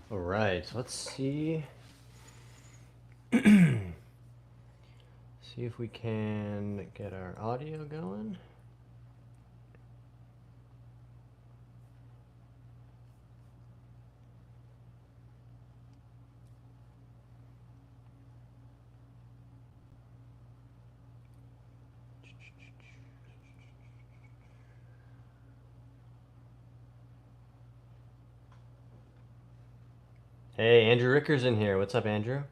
All right, let's see. See if we can get our audio going. Hey, Andrew Ricker's in here. What's up, Andrew?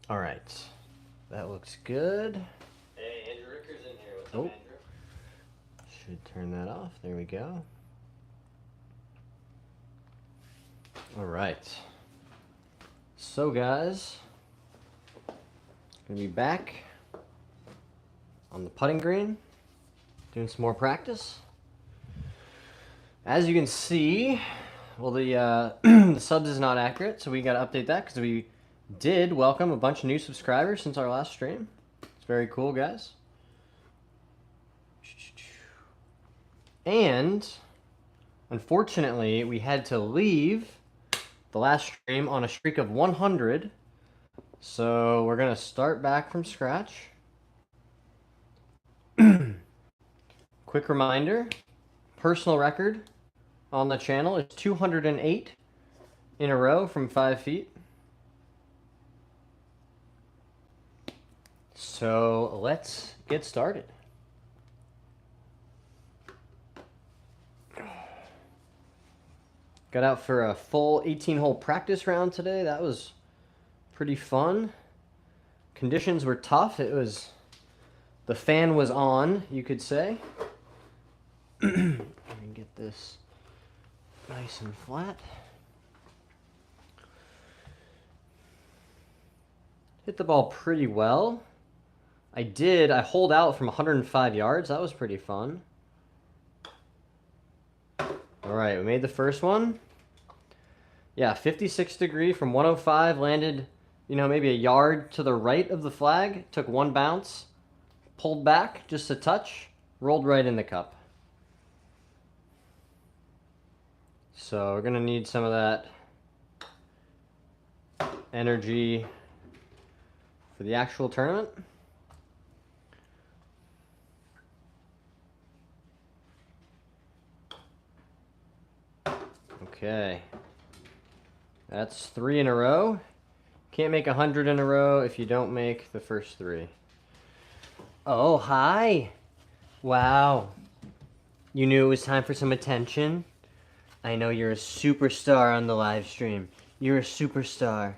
All right, that looks good. Hey, Andrew Ricker's in here. What's up, Andrew? Should turn that off. There we go. All right. So, guys, gonna be back on the putting green, doing some more practice. As you can see, well, the the subs is not accurate, so we got to update that because we did welcome a bunch of new subscribers since our last stream. It's very cool, guys. And unfortunately, we had to leave the last stream on a streak of 100. So we're going to start back from scratch. Quick reminder, personal record on the channel is 208 in a row from 5 feet. So let's get started. Got out for a full 18-hole practice round today. That was pretty fun. Conditions were tough. It was, the fan was on, you could say. Let me get this nice and flat. Hit the ball pretty well. I holed out from 105 yards. That was pretty fun. All right, we made the first one. Yeah, 56 degree from 105, landed, maybe a yard to the right of the flag, took one bounce, pulled back just a touch, rolled right in the cup. So we're gonna need some of that energy for the actual tournament. Okay. That's 3 in a row. Can't make 100 in a row if you don't make the first 3. Oh, hi. Wow. You knew it was time for some attention? I know you're a superstar on the live stream. You're a superstar.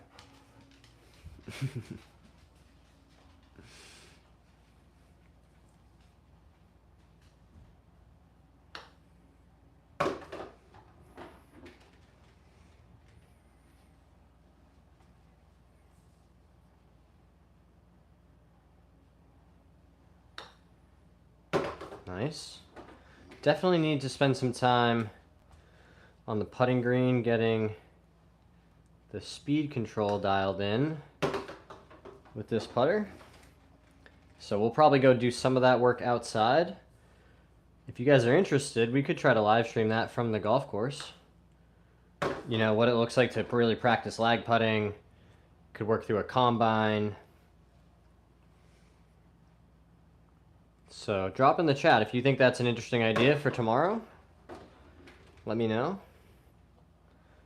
Nice. Definitely need to spend some time on the putting green getting the speed control dialed in with this putter. So we'll probably go do some of that work outside. If you guys are interested, we could try to live stream that from the golf course. You know, what it looks like to really practice lag putting. Could work through a combine. So drop in the chat if you think that's an interesting idea for tomorrow. Let me know.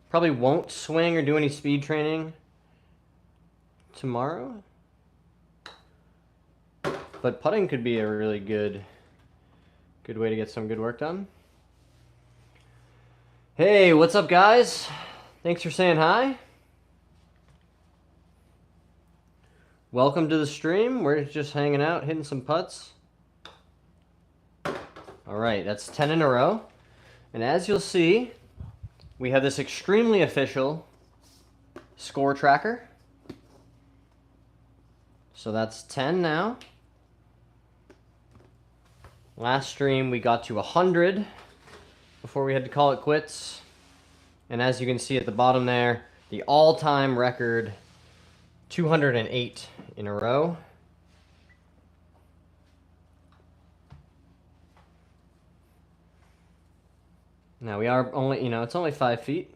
Probably won't swing or do any speed training tomorrow. But putting could be a really good way to get some good work done. Hey, what's up, guys? Thanks for saying hi. Welcome to the stream. We're just hanging out, hitting some putts. All right, that's 10 in a row. And as you'll see, we have this extremely official score tracker. So that's 10 now. Last stream we got to 100 before we had to call it quits. And as you can see at the bottom there, the all-time record, 208 in a row. Now we are only, it's only 5 feet.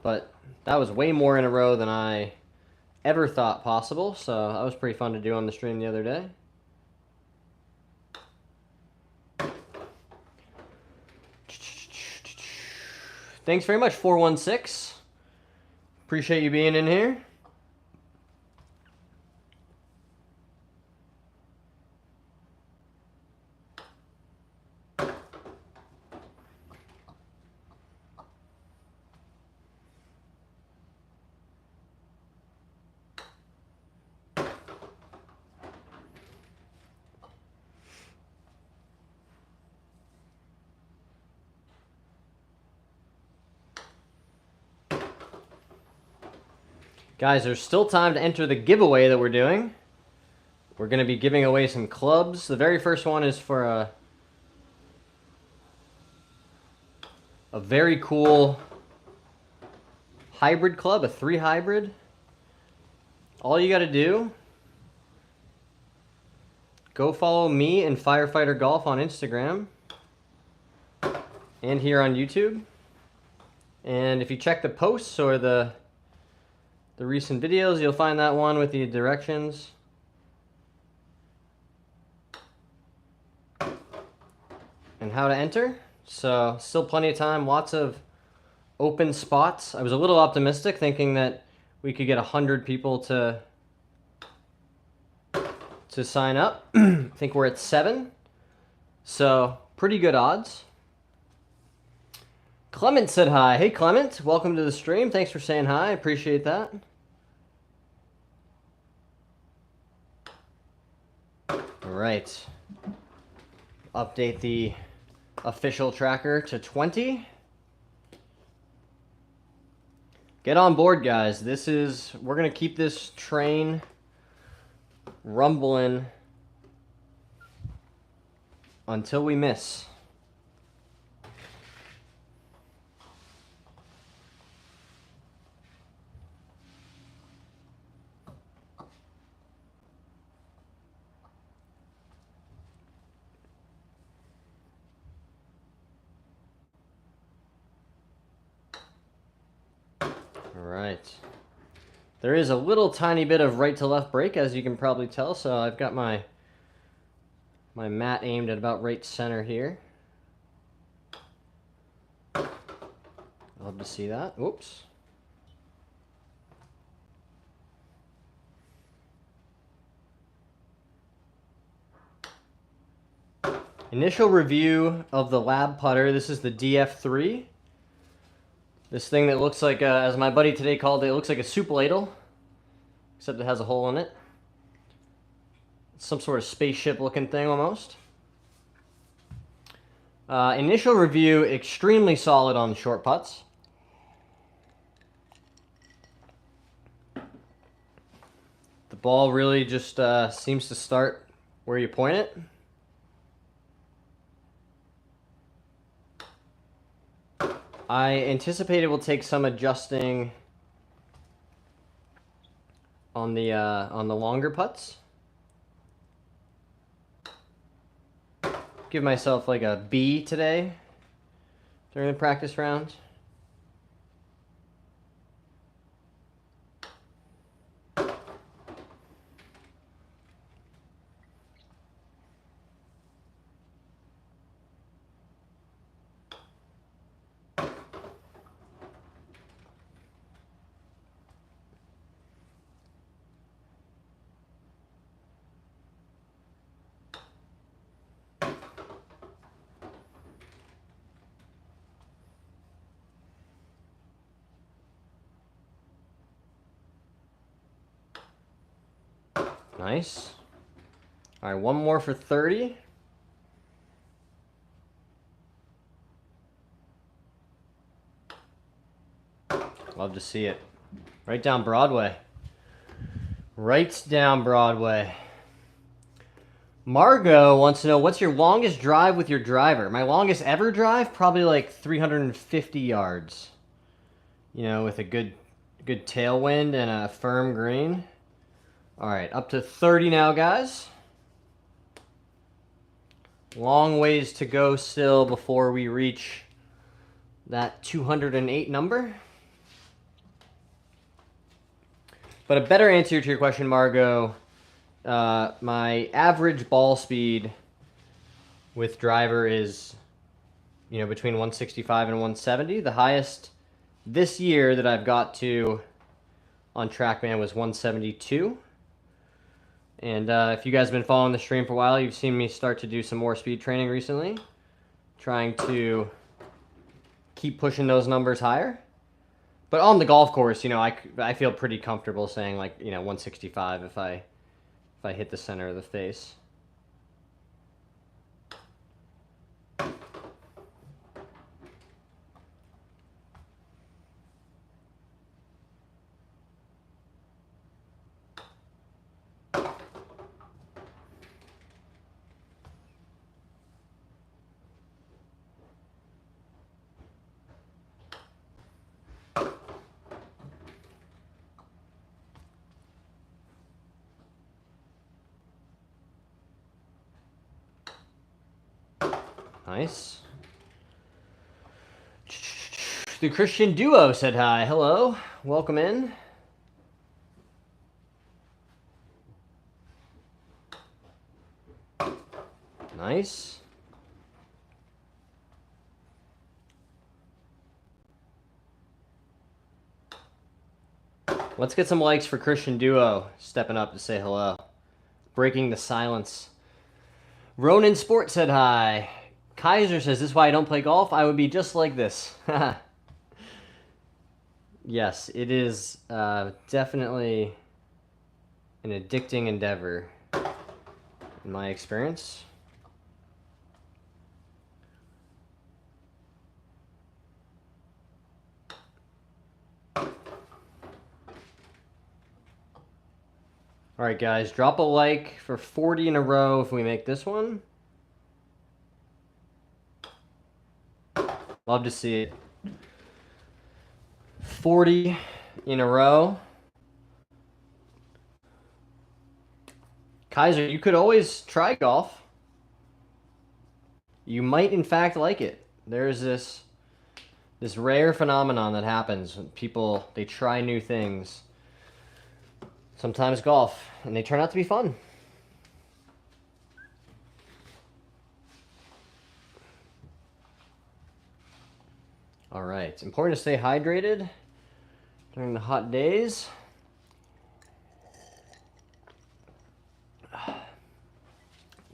But that was way more in a row than I ever thought possible, so that was pretty fun to do on the stream the other day. Thanks very much, 416. Appreciate you being in here. Guys, there's still time to enter the giveaway that we're doing. We're going to be giving away some clubs. The very first one is for a very cool hybrid club, a 3 hybrid. All you got to do, go follow me and Firefighter Golf on Instagram and here on YouTube. And if you check the posts or the recent videos, you'll find that one with the directions. And how to enter. So still plenty of time, lots of open spots. I was a little optimistic thinking that we could get 100 people to sign up. I think we're at 7. So pretty good odds. Clement said hi. Hey Clement, welcome to the stream. Thanks for saying hi. I appreciate that. All right. Update the official tracker to 20. Get on board, guys. We're going to keep this train rumbling until we miss. Right. There is a little tiny bit of right to left break, as you can probably tell, so I've got my mat aimed at about right center here. Love to see that. Oops. Initial review of the lab putter. This is the DF3. This thing that looks like, as my buddy today called it, it looks like a soup ladle, except it has a hole in it. It's some sort of spaceship looking thing almost. Initial review, extremely solid on short putts. The ball really just seems to start where you point it. I anticipate it will take some adjusting on the longer putts. Give myself like a B today during the practice round. Nice. All right, one more for 30. Love to see it. Right down Broadway. Right down Broadway. Margot wants to know, what's your longest drive with your driver? My longest ever drive? Probably like 350 yards. You know, with a good tailwind and a firm green. All right, up to 30 now, guys. Long ways to go still before we reach that 208 number. But a better answer to your question, Margot, my average ball speed with driver is, between 165 and 170. The highest this year that I've got to on TrackMan was 172. And if you guys have been following the stream for a while, you've seen me start to do some more speed training recently, trying to keep pushing those numbers higher. But on the golf course, I feel pretty comfortable saying 165 if I hit the center of the face. Nice. The Christian Duo said hi. Hello. Welcome in. Nice. Let's get some likes for Christian Duo stepping up to say hello. Breaking the silence. Ronin Sport said hi. Kaiser says, this is why I don't play golf. I would be just like this. Yes, it is definitely an addicting endeavor in my experience. All right, guys, drop a like for 40 in a row if we make this one. Love to see it. 40 in a row. Kaiser, you could always try golf. You might, in fact, like it. There's this rare phenomenon that happens when people, they try new things. Sometimes golf, and they turn out to be fun. All right, it's important to stay hydrated during the hot days.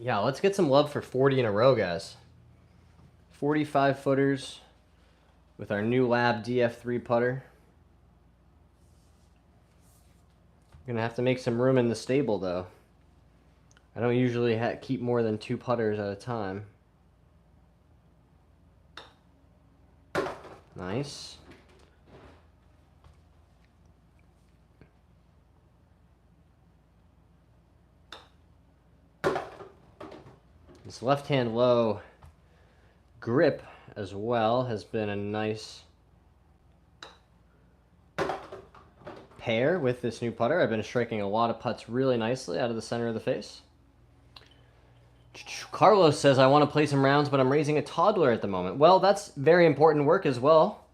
Yeah, let's get some love for 40 in a row, guys. 45 footers with our new Lab DF3 putter. Gonna have to make some room in the stable, though. I don't usually keep more than 2 putters at a time. Nice. This left-hand low grip as well has been a nice pair with this new putter. I've been striking a lot of putts really nicely out of the center of the face. Carlos says, I want to play some rounds, but I'm raising a toddler at the moment. Well, that's very important work as well,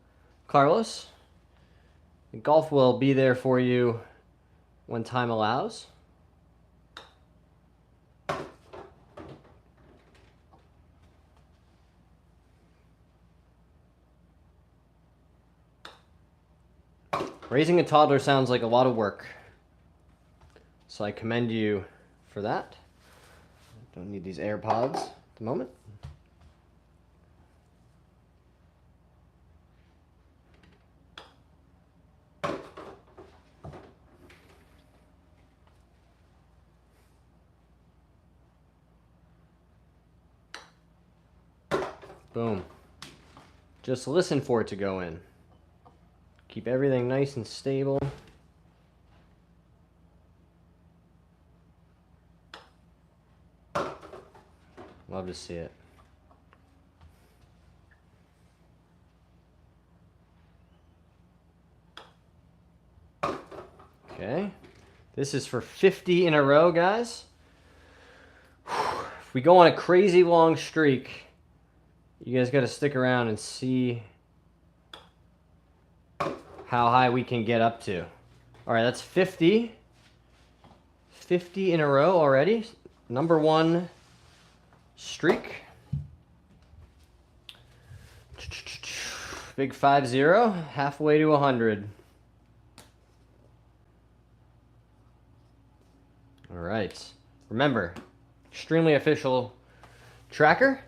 Carlos. Golf will be there for you when time allows. Raising a toddler sounds like a lot of work, so I commend you for that. Don't need these AirPods at the moment. Boom. Just listen for it to go in. Keep everything nice and stable. Love to see it. Okay. This is for 50 in a row, guys. we go on a crazy long streak, you guys got to stick around and see how high we can get up to. All right, that's 50. 50 in a row already. Number one streak. Big 5-0, halfway to 100. All right. Remember, extremely official tracker.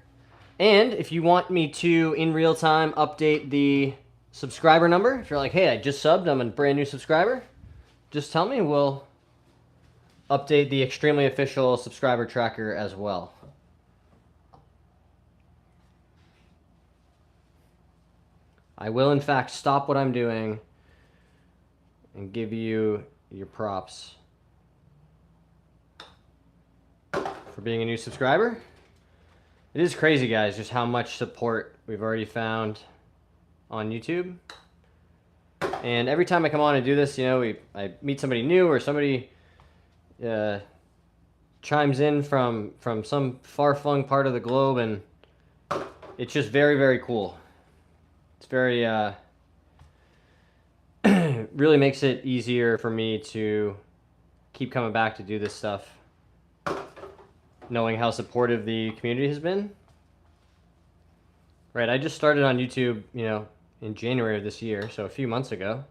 And if you want me to, in real time, update the subscriber number, if you're like, hey, I just subbed, I'm a brand new subscriber, just tell me, we'll update the extremely official subscriber tracker as well. I will, in fact, stop what I'm doing and give you your props for being a new subscriber. It is crazy, guys, just how much support we've already found on YouTube. And every time I come on and do this, you know, I meet somebody new or somebody chimes in from some far-flung part of the globe, and it's just very, very cool. It's very, really makes it easier for me to keep coming back to do this stuff, knowing how supportive the community has been. Right, I just started on YouTube, you know, in January of this year, so a few months ago.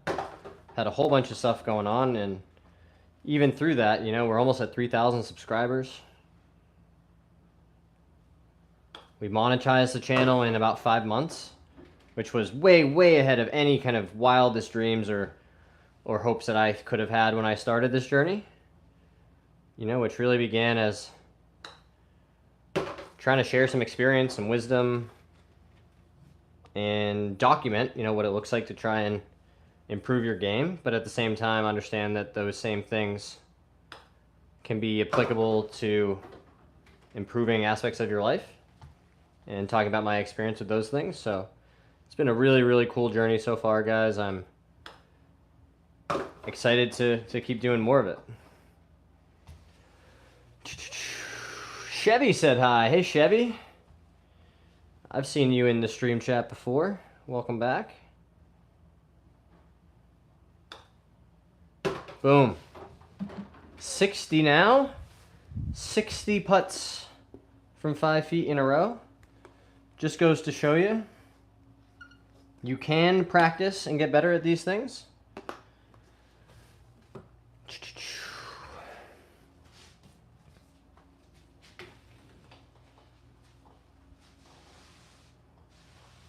Had a whole bunch of stuff going on, and even through that, you know, we're almost at 3,000 subscribers. We monetized the channel in about 5 months, which was way, way ahead of any kind of wildest dreams or hopes that I could have had when I started this journey. You know, which really began as trying to share some experience, some wisdom, and document, you know, what it looks like to try and improve your game, but at the same time understand that those same things can be applicable to improving aspects of your life, and talking about my experience with those things. So it's been a really, really cool journey so far, guys. I'm excited to keep doing more of it. Chevy said hi. Hey, Chevy. I've seen you in the stream chat before. Welcome back. Boom. 60 now. 60 putts from 5 feet in a row. Just goes to show you, you can practice and get better at these things.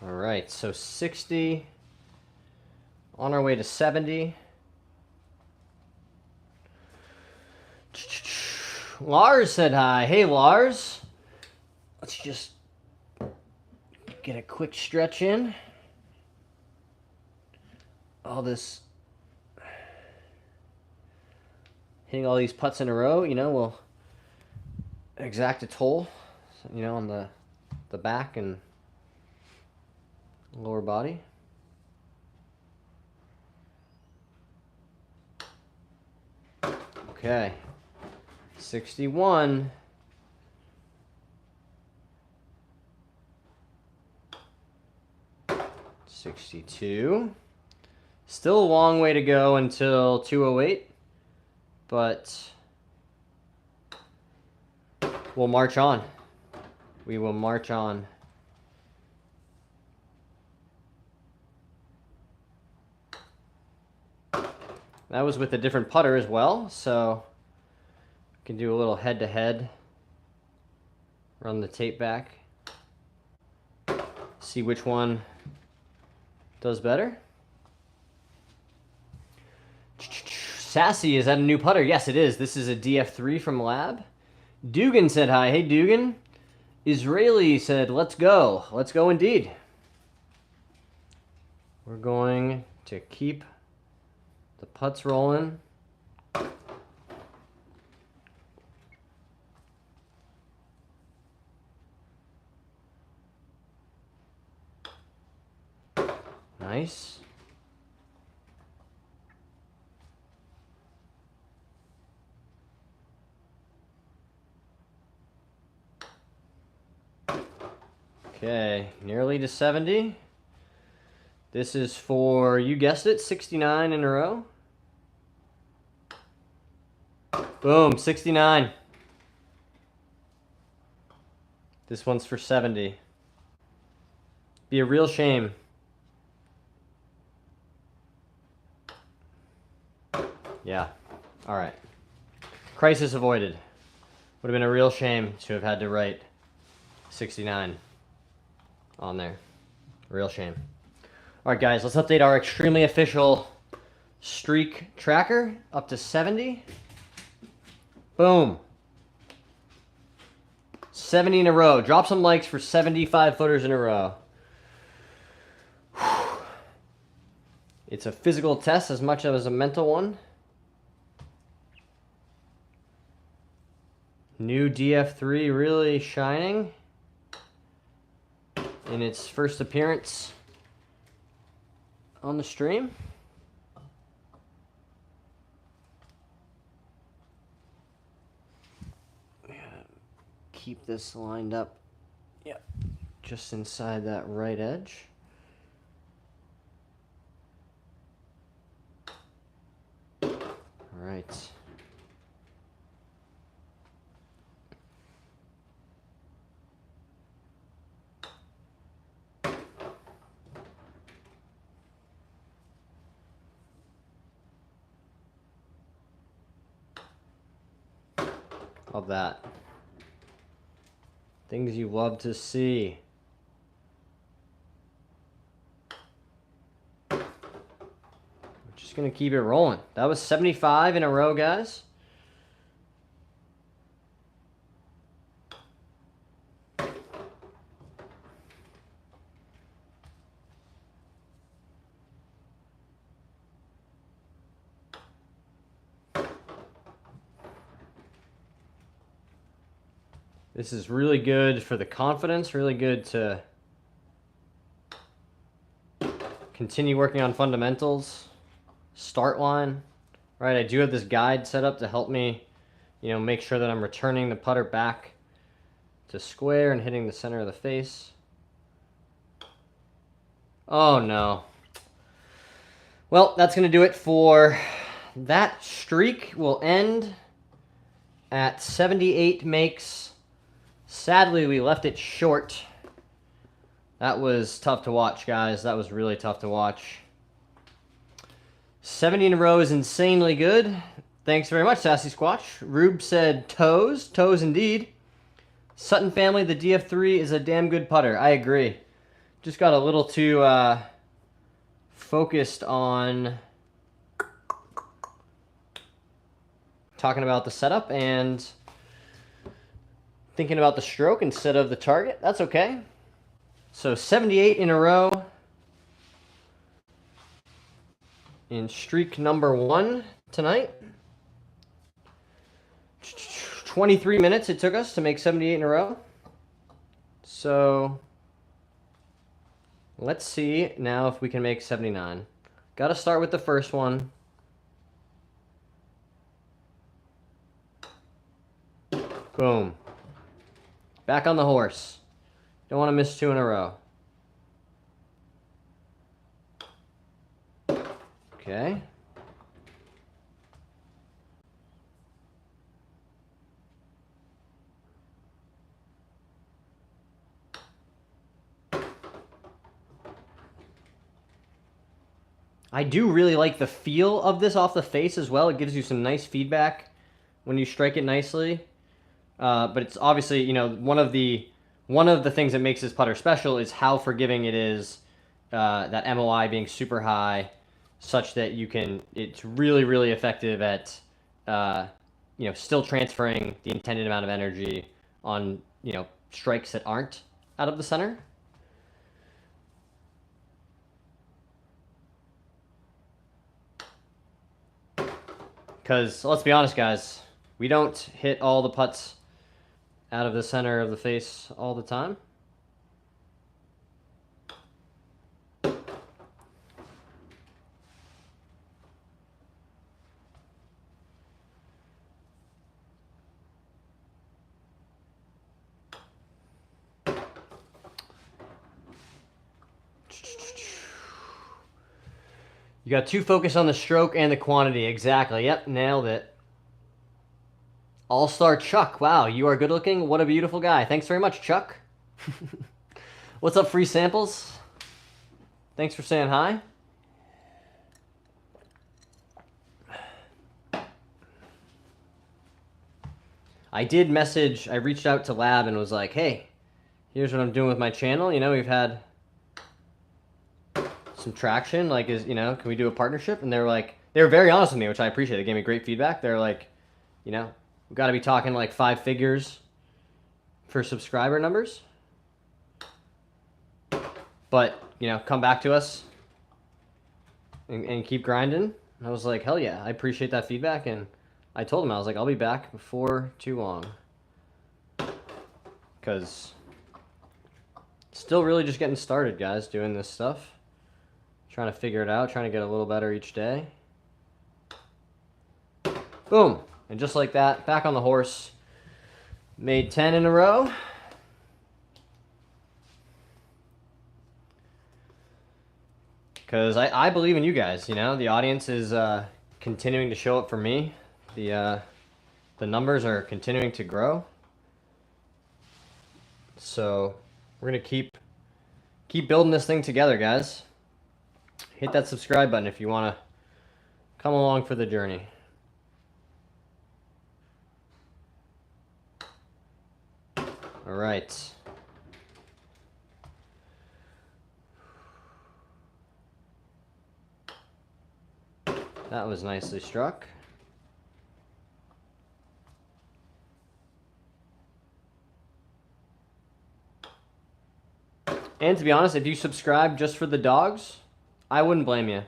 All right, so 60, on our way to 70. Lars said hi. Hey, Lars. Let's just get a quick stretch in. All this, hitting all these putts in a row, you know, will exact a toll, you know, on the back and lower body. Okay. 61. $62. Still a long way to go until 208, but we'll march on. We will march on. That was with a different putter as well, so we can do a little head-to-head. Run the tape back. See which one does better. Sassy, is that a new putter? Yes, it is. This is a DF3 from Lab. Dugan said hi. Hey, Dugan. Israeli said, let's go. Let's go indeed. We're going to keep the putts rolling. Nice. Okay, nearly to 70. This is for, you guessed it, 69 in a row. Boom, 69. This one's for 70. Be a real shame. Yeah, all right. Crisis avoided. Would have been a real shame to have had to write 69 on there. Real shame. All right, guys, let's update our extremely official streak tracker up to 70. Boom. 70 in a row. Drop some likes for 75 footers in a row. It's a physical test as much as a mental one. New DF3 really shining in its first appearance on the stream. Keep this lined up, yep, just inside that right edge. All right. Of that. Things you love to see. We're just gonna keep it rolling. That was 75 in a row, guys. This is really good for the confidence, really good to continue working on fundamentals. Start line, right? I do have this guide set up to help me, you know, make sure that I'm returning the putter back to square and hitting the center of the face. Oh no. Well, that's going to do it for that streak. Will end at 78 makes. Sadly, we left it short. That was tough to watch, guys. That was really tough to watch. 70 in a row is insanely good. Thanks very much, Sassy Squatch. Rube said toes. Toes indeed. Sutton family, the DF3 is a damn good putter. I agree. Just got a little too focused on talking about the setup and thinking about the stroke instead of the target. That's okay. So 78 in a row in streak number 1 tonight. 23 minutes it took us to make 78 in a row. So let's see now if we can make 79. Got to start with the first one. Boom. Back on the horse. Don't want to miss 2 in a row. Okay. I do really like the feel of this off the face as well. It gives you some nice feedback when you strike it nicely. But it's obviously, you know, one of the things that makes this putter special is how forgiving it is. That MOI being super high, such that you can. It's really, really effective at, you know, still transferring the intended amount of energy on, you know, strikes that aren't out of the center. Because let's be honest, guys, we don't hit all the putts out of the center of the face all the time. You got to focus on the stroke and the quantity. Exactly. Yep, nailed it. All-Star Chuck. Wow, you are good looking. What a beautiful guy. Thanks very much, Chuck. What's up, free samples? Thanks for saying hi. I did message, I reached out to Lab and was like, hey, here's what I'm doing with my channel. You know, we've had some traction. Like, can we do a partnership? And they were very honest with me, which I appreciate. They gave me great feedback. They're like, we've got to be talking like 5 figures for subscriber numbers. But, come back to us and keep grinding. And I was like, hell yeah, I appreciate that feedback. And I told him, I was like, I'll be back before too long. Because still really just getting started, guys, doing this stuff. Trying to figure it out, trying to get a little better each day. Boom. And just like that, back on the horse. Made 10 in a row. Because I believe in you guys, The audience is continuing to show up for me. The numbers are continuing to grow. So we're going to keep building this thing together, guys. Hit that subscribe button if you want to come along for the journey. All right. That was nicely struck. And to be honest, if you subscribe just for the dogs, I wouldn't blame you.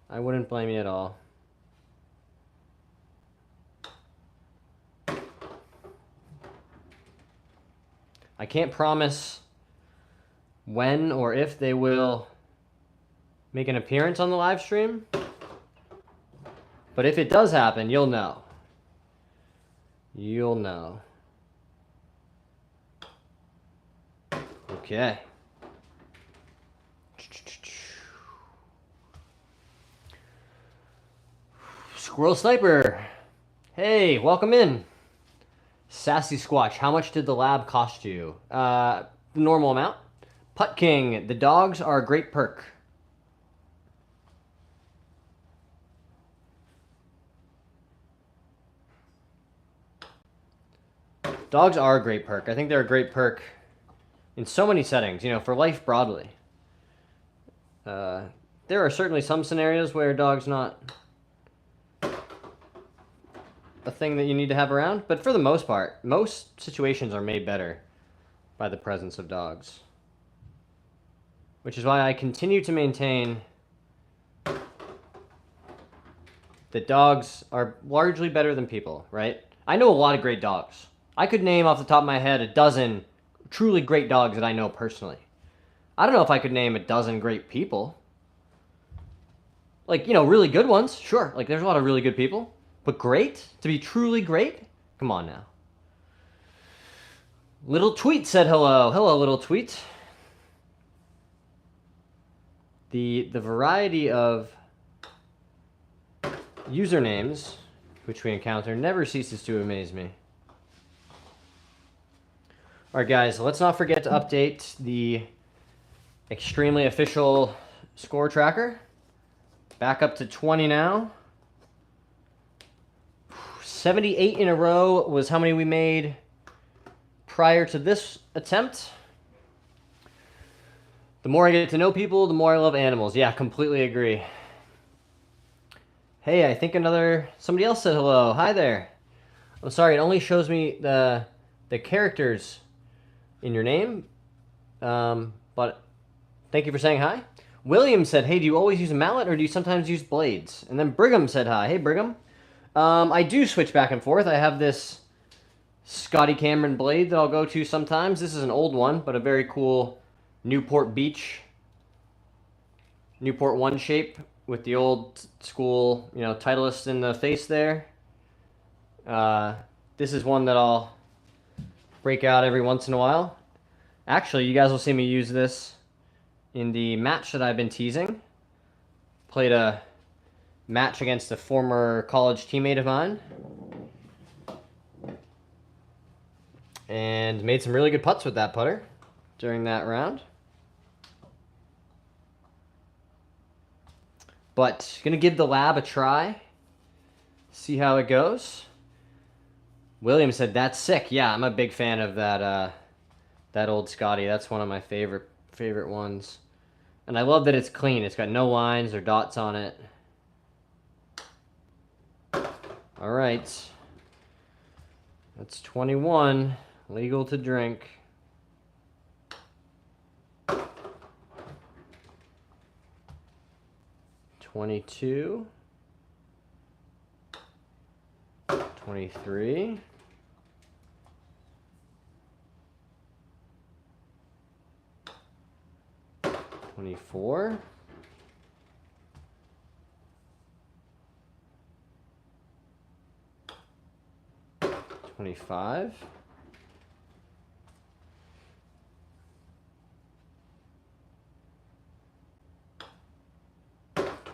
I wouldn't blame you at all. I can't promise when or if they will make an appearance on the live stream. But if it does happen, you'll know. You'll know. Okay. Squirrel Sniper. Hey, welcome in. Sassy Squatch, how much did the lab cost you? The normal amount. Putt King, the dogs are a great perk. Dogs are a great perk. I think they're a great perk in so many settings, for life broadly. There are certainly some scenarios where a dog's not a thing that you need to have around, but for the most part, most situations are made better by the presence of dogs. Which is why I continue to maintain that dogs are largely better than people, right? I know a lot of great dogs. I could name off the top of my head a dozen truly great dogs that I know personally. I don't know if I could name a dozen great people. Like, really good ones, sure. Like, there's a lot of really good people. But great? To be truly great? Come on now. Little Tweet said hello. Hello, Little Tweet. The variety of usernames which we encounter never ceases to amaze me. All right, guys, let's not forget to update the extremely official score tracker. Back up to 20 now. 78 in a row was how many we made prior to this attempt. The more I get to know people, the more I love animals. Yeah, completely agree. Hey, I think somebody else said hello. Hi there. I'm sorry, it only shows me the characters in your name. But thank you for saying hi. William said, hey, do you always use a mallet or do you sometimes use blades? And then Brigham said hi. Hey, Brigham. I do switch back and forth. I have this Scotty Cameron blade that I'll go to sometimes. This is an old one, but a very cool Newport Beach, Newport 1 shape with the old school, Titleist in the face there. This is one that I'll break out every once in a while. Actually, you guys will see me use this in the match that I've been teasing. Played a match against a former college teammate of mine. And made some really good putts with that putter during that round. But going to give the lab a try. See how it goes. William said, that's sick. Yeah, I'm a big fan of that that old Scotty. That's one of my favorite ones. And I love that it's clean. It's got no lines or dots on it. All right. That's 21. Legal to drink. $22. $23. $24. $25.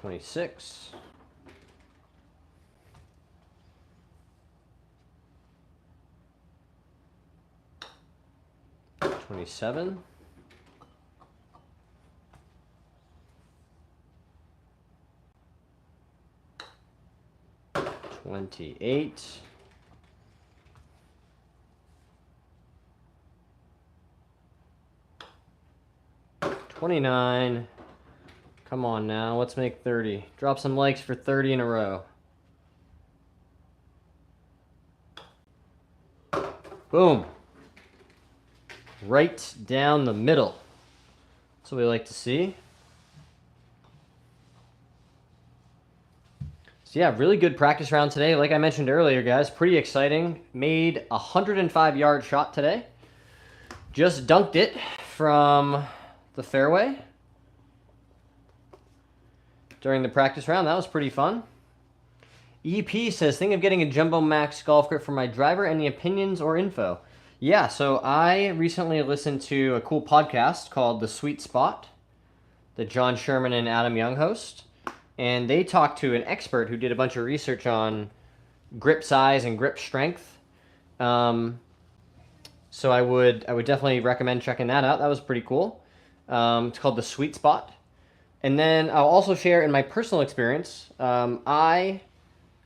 $26. $27. $28. $29. Come on now, let's make 30. Drop some likes for 30 in a row. Boom. Right down the middle. That's what we like to see. So yeah, really good practice round today. Like I mentioned earlier, guys, pretty exciting. Made a 105-yard shot today. Just dunked it from the fairway during the practice round. That was pretty fun. EP says, think of getting a Jumbo Max golf grip for my driver. Any opinions or info? Yeah, so I recently listened to a cool podcast called The Sweet Spot that John Sherman and Adam Young host. And they talked to an expert who did a bunch of research on grip size and grip strength. So I would definitely recommend checking that out. That was pretty cool. It's called The Sweet Spot. And then I'll also share in my personal experience. I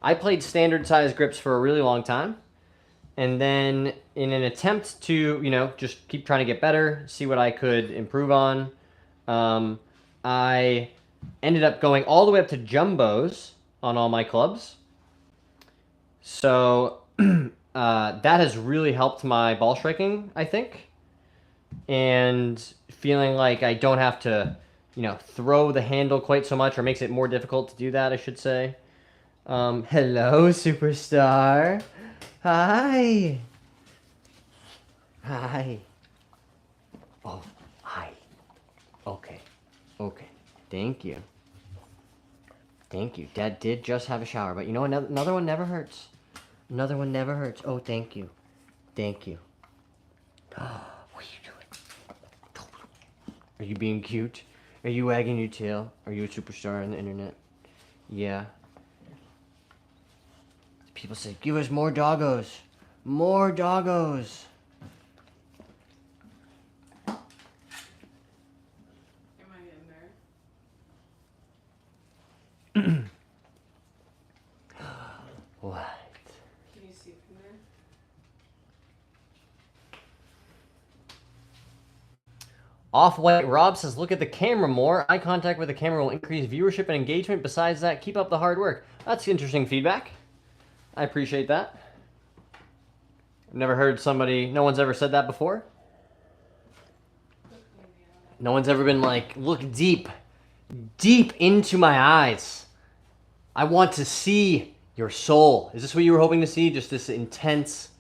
played standard size grips for a really long time. And then in an attempt to, just keep trying to get better, see what I could improve on, I ended up going all the way up to jumbos on all my clubs. So that has really helped my ball striking, I think. And feeling like I don't have to, throw the handle quite so much, or makes it more difficult to do that, I should say. Hello, superstar. Hi. Hi. Oh, hi. Okay. Thank you. Dad did just have a shower, but you know, another one never hurts. Another one never hurts. Oh, thank you. What are you doing? Are you being cute? Are you wagging your tail? Are you a superstar on the internet? Yeah. People say, give us more doggos. More doggos. Am I in there? What? Can you see from there? Off-White Rob says, look at the camera more. Eye contact with the camera will increase viewership and engagement. Besides that, keep up the hard work. That's interesting feedback. I appreciate that. I've never heard no one's ever said that before. No one's ever been like, look deep into my eyes. I want to see your soul. Is this what you were hoping to see? Just this intense,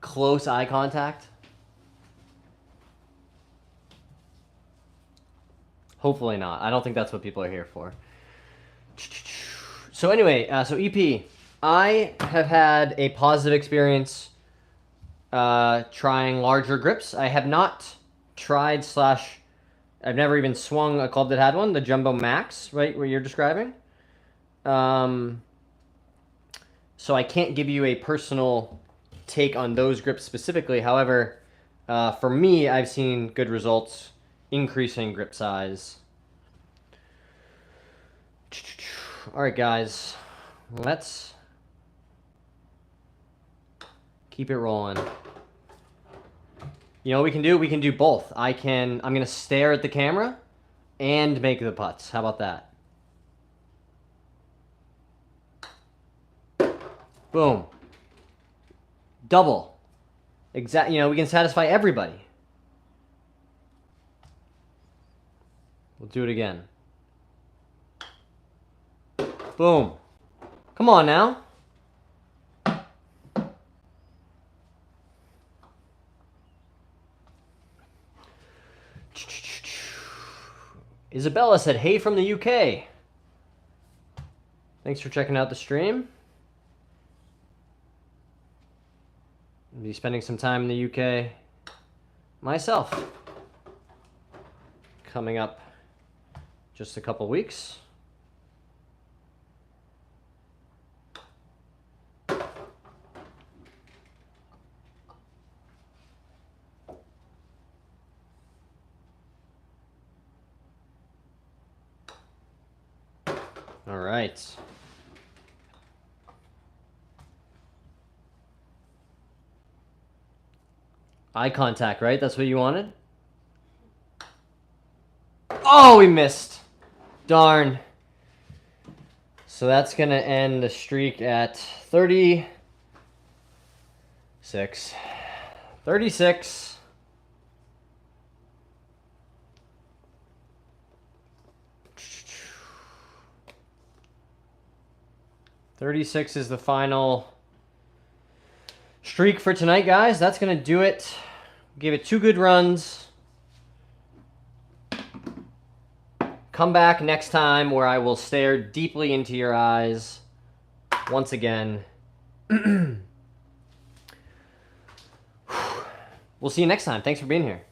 close eye contact? Hopefully not. I don't think that's what people are here for. So anyway, so EP, I have had a positive experience trying larger grips. I have not tried / I've never even swung a club that had one, the Jumbo Max, right, where you're describing. So I can't give you a personal take on those grips specifically. However, for me, I've seen good results increasing grip size. All right, guys, let's keep it rolling. You know what we can do? We can do both. I'm going to stare at the camera and make the putts. How about that? Boom. Double. Exact. You know, we can satisfy everybody. We'll do it again. Boom. Come on now. Isabella said, hey from the UK. Thanks for checking out the stream. I'll be spending some time in the UK myself. Coming up just a couple weeks. All right. Eye contact, right? That's what you wanted? Oh, we missed. Darn. So that's going to end the streak at 36. 36. 36 is the final streak for tonight, guys. That's going to do it. Give it 2 good runs. Come back next time where I will stare deeply into your eyes once again. We'll see you next time. Thanks for being here.